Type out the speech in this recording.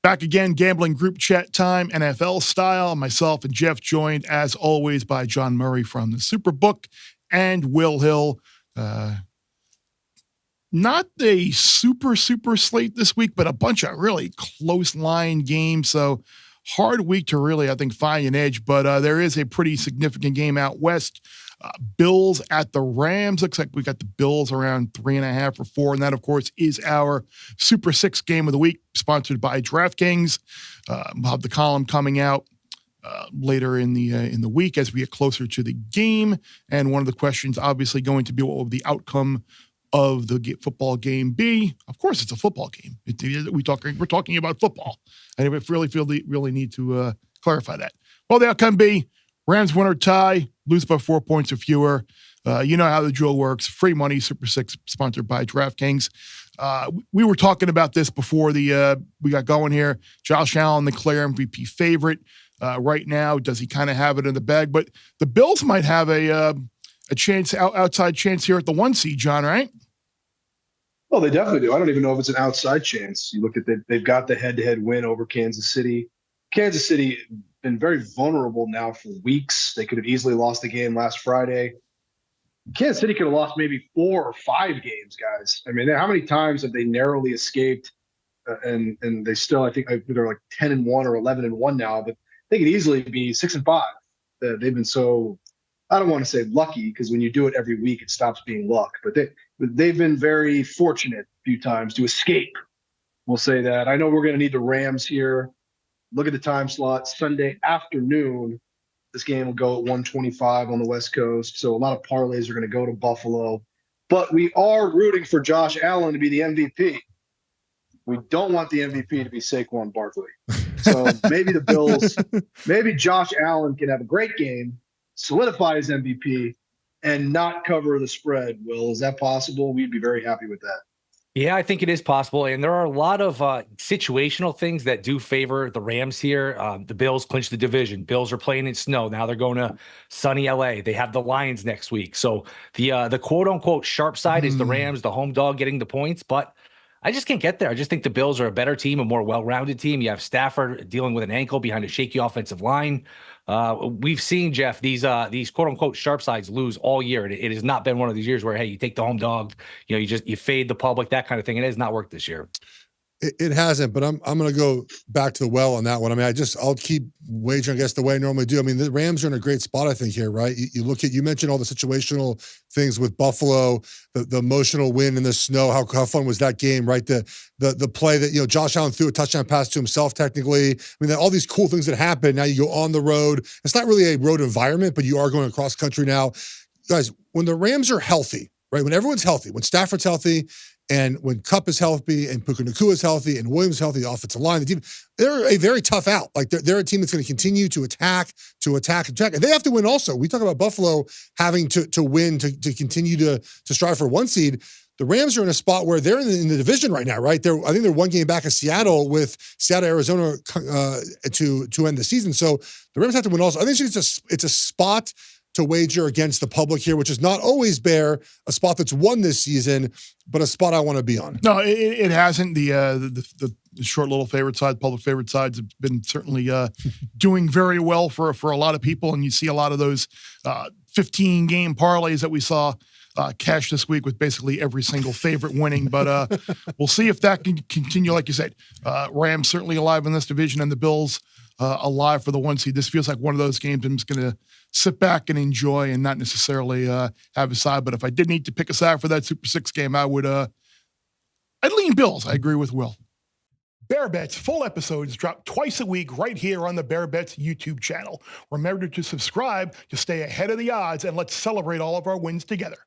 Back again, gambling group chat time, NFL style. Myself and Geoff joined, as always, by John Murray from the Superbook and Will Hill. Not a super slate this week, but a bunch of really close line games. So hard week to really, I think, find an edge. But there is a pretty significant game out west. Bills at the Rams. Looks like we got the Bills around 3.5 or 4. And that, of course, is our Super 6 game of the week, sponsored by DraftKings. We'll have the column coming out later in the week as we get closer to the game. And one of the questions obviously going to be, what will the outcome of the football game be? Of course, it's a football game. We're talking about football. I really need to clarify that. Well, the outcome be Rams win or tie, lose by 4 points or fewer. You know how the drill works. Free money, Super 6, sponsored by DraftKings. We were talking about this before we got going here. Josh Allen, the clear MVP favorite right now. Does he kind of have it in the bag? But the Bills might have a chance, outside chance here at the 1 seed, John, right? Well, they definitely do. I don't even know if it's an outside chance. You look at they've got the head-to-head win over Kansas City. Kansas City been very vulnerable now for weeks. They could have easily lost the game last Friday. Kansas City could have lost maybe 4 or 5 games, guys. I mean, how many times have they narrowly escaped? And they still, I think they're like 10-1 or 11-1 now, but they could easily be 6-5. They've been so, I don't want to say lucky, because when you do it every week, it stops being luck. But they've been very fortunate a few times to escape. We'll say that. I know we're going to need the Rams here. Look at the time slot, Sunday afternoon. This game will go at 1:25 on the West Coast. So a lot of parlays are going to go to Buffalo. But we are rooting for Josh Allen to be the MVP. We don't want the MVP to be Saquon Barkley. So maybe the Bills, maybe Josh Allen can have a great game, solidify his MVP, and not cover the spread. Will, is that possible? We'd be very happy with that. Yeah, I think it is possible. And there are a lot of situational things that do favor the Rams here. The Bills clinched the division. Bills are playing in snow. Now they're going to sunny LA. They have the Lions next week. So the quote unquote sharp side is the Rams, the home dog, getting the points. But I just can't get there. I just think the Bills are a better team, a more well-rounded team. You have Stafford dealing with an ankle behind a shaky offensive line. We've seen, Geoff, these quote-unquote sharp sides lose all year. It has not been one of these years where, hey, you take the home dog, you fade the public, that kind of thing. It has not worked this year. It hasn't, but I'm going to go back to the well on that one. I mean, I'll keep wagering, I guess, the way I normally do. I mean, the Rams are in a great spot, I think, here, right? You mentioned all the situational things with Buffalo, the emotional win in the snow. How fun was that game, right? The play that, Josh Allen threw a touchdown pass to himself, technically. I mean, all these cool things that happen. Now you go on the road. It's not really a road environment, but you are going across country now. Guys, when the Rams are healthy, right? When everyone's healthy, when Stafford's healthy, and when Kupp is healthy and Puka Nacua is healthy and Williams is healthy, the offensive line, the team, they're a very tough out. Like they're a team that's going to continue to attack. And they have to win also. We talk about Buffalo having to win to continue to strive for 1 seed. The Rams are in a spot where they're in the division right now, right? I think they're 1 game back of Seattle, with Seattle, Arizona to end the season. So the Rams have to win also. I think it's a spot to wager against the public here, which is not always bear a spot that's won this season, but a spot I want to be on. No, it hasn't. The short little favorite side, public favorite sides have been certainly doing very well for a lot of people, and you see a lot of those 15-game parlays that we saw cash this week with basically every single favorite winning. But we'll see if that can continue. Like you said, Rams certainly alive in this division, and the Bills alive for the 1 seed. This feels like one of those games I'm just going to sit back and enjoy and not necessarily have a side. But if I did need to pick a side for that Super 6 game, I'd lean Bills. I agree with Will. Bear Bets full episodes drop twice a week right here on the Bear Bets YouTube channel. Remember to subscribe to stay ahead of the odds, and let's celebrate all of our wins together.